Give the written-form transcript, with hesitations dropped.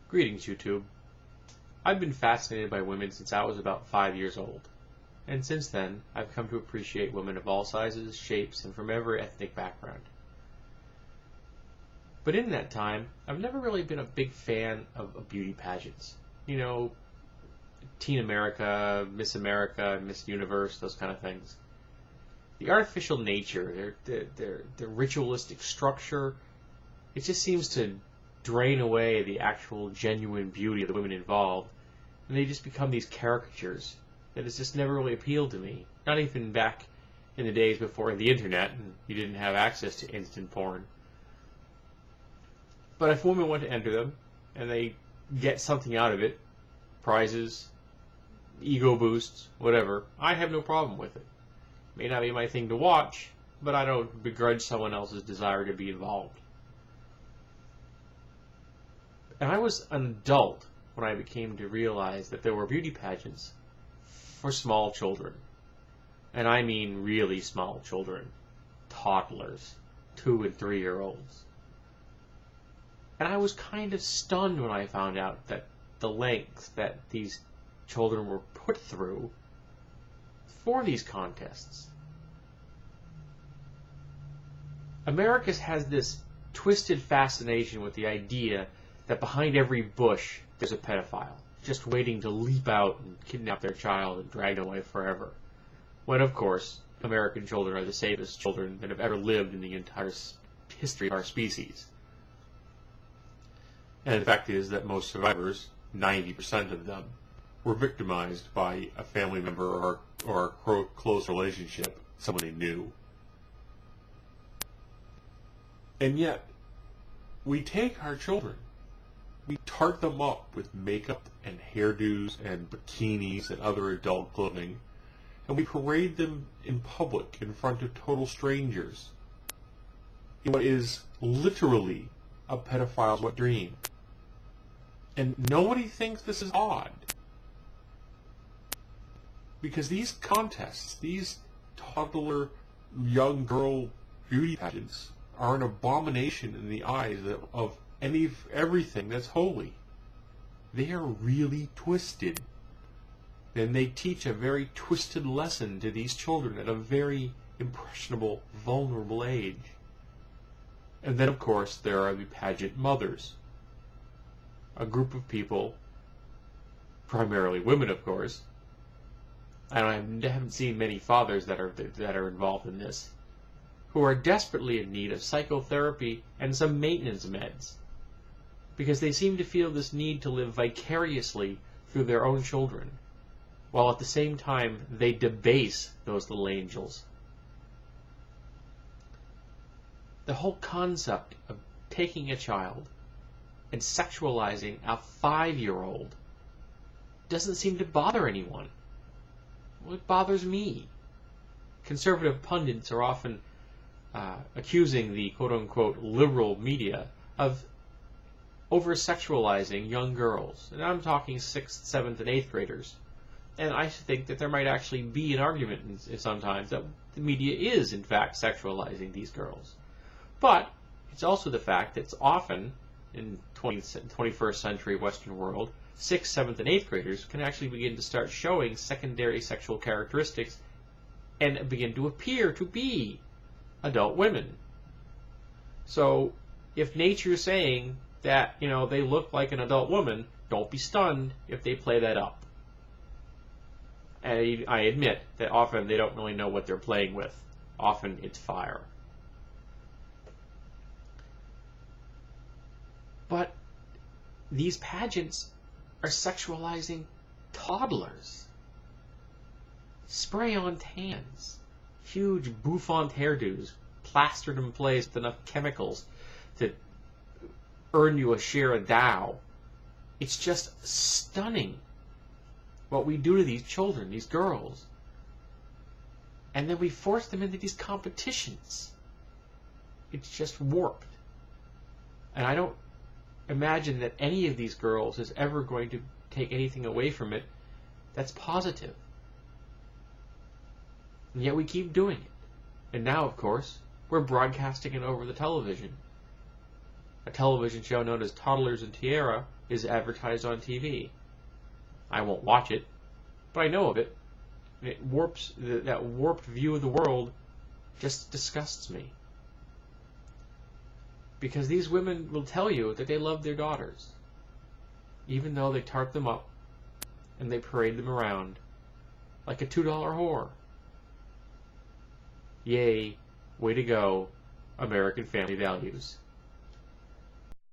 Greetings, YouTube. I've been fascinated by women since I was about 5 years old, and since then I've come to appreciate women of all sizes, shapes, and from every ethnic background. But in that time, I've never really been a big fan of beauty pageants. You know, Teen America, Miss Universe, those kind of things. The artificial nature, their ritualistic structure, it just seems to drain away the actual genuine beauty of the women involved, and they just become these caricatures that has just never really appealed to me. Not even back in the days before the internet and you didn't have access to instant porn. But if women want to enter them and they get something out of it, prizes, ego boosts, whatever, I have no problem with it. May not be my thing to watch, but I don't begrudge someone else's desire to be involved. And I was an adult when I became to realize that there were beauty pageants for small children. And I mean really small children. Toddlers. 2- and 3-year-olds. And I was kind of stunned when I found out that the lengths that these children were put through for these contests. America has this twisted fascination with the idea that behind every bush there's a pedophile, just waiting to leap out and kidnap their child and drag them away forever. When, of course, American children are the safest children that have ever lived in the entire history of our species. And the fact is that most survivors, 90% of them, were victimized by a family member or a close relationship, someone they knew. And yet, we take our children, we tart them up with makeup and hairdos and bikinis and other adult clothing, and we parade them in public in front of total strangers in what is literally a pedophile's wet dream. And nobody thinks this is odd. Because these contests, these toddler young girl beauty pageants, are an abomination in the eyes of everything that's holy. They are really twisted. And they teach a very twisted lesson to these children at a very impressionable, vulnerable age. And then, of course, there are the pageant mothers. A group of people, primarily women, of course. I haven't seen many fathers that are involved in this, who are desperately in need of psychotherapy and some maintenance meds, because they seem to feel this need to live vicariously through their own children, while at the same time they debase those little angels. The whole concept of taking a child and sexualizing a 5-year-old doesn't seem to bother anyone. Well, it bothers me. Conservative pundits are often accusing the quote-unquote liberal media of over-sexualizing young girls. And I'm talking 6th, 7th, and 8th graders. And I think that there might actually be an argument sometimes that the media is, in fact, sexualizing these girls. But it's also the fact that it's often, in 21st century Western world, 6th, 7th, and 8th graders can actually begin to start showing secondary sexual characteristics and begin to appear to be adult women. So, if nature's saying that, they look like an adult woman, don't be stunned if they play that up. And I admit that often they don't really know what they're playing with. Often it's fire. But these pageants are sexualizing toddlers. Spray-on tans, huge bouffant hairdos, plastered in place with enough chemicals to earn you a share of Dow. It's just stunning what we do to these children, these girls. And then we force them into these competitions. It's just warped. And I don't imagine that any of these girls is ever going to take anything away from it that's positive. And yet we keep doing it. And now, of course, we're broadcasting it over the television. A television show known as Toddlers and Tiara is advertised on TV. I won't watch it, but I know of it. And it warps, that warped view of the world just disgusts me. Because these women will tell you that they love their daughters, even though they tart them up and they parade them around like a $2 whore. Yay, way to go, American family values.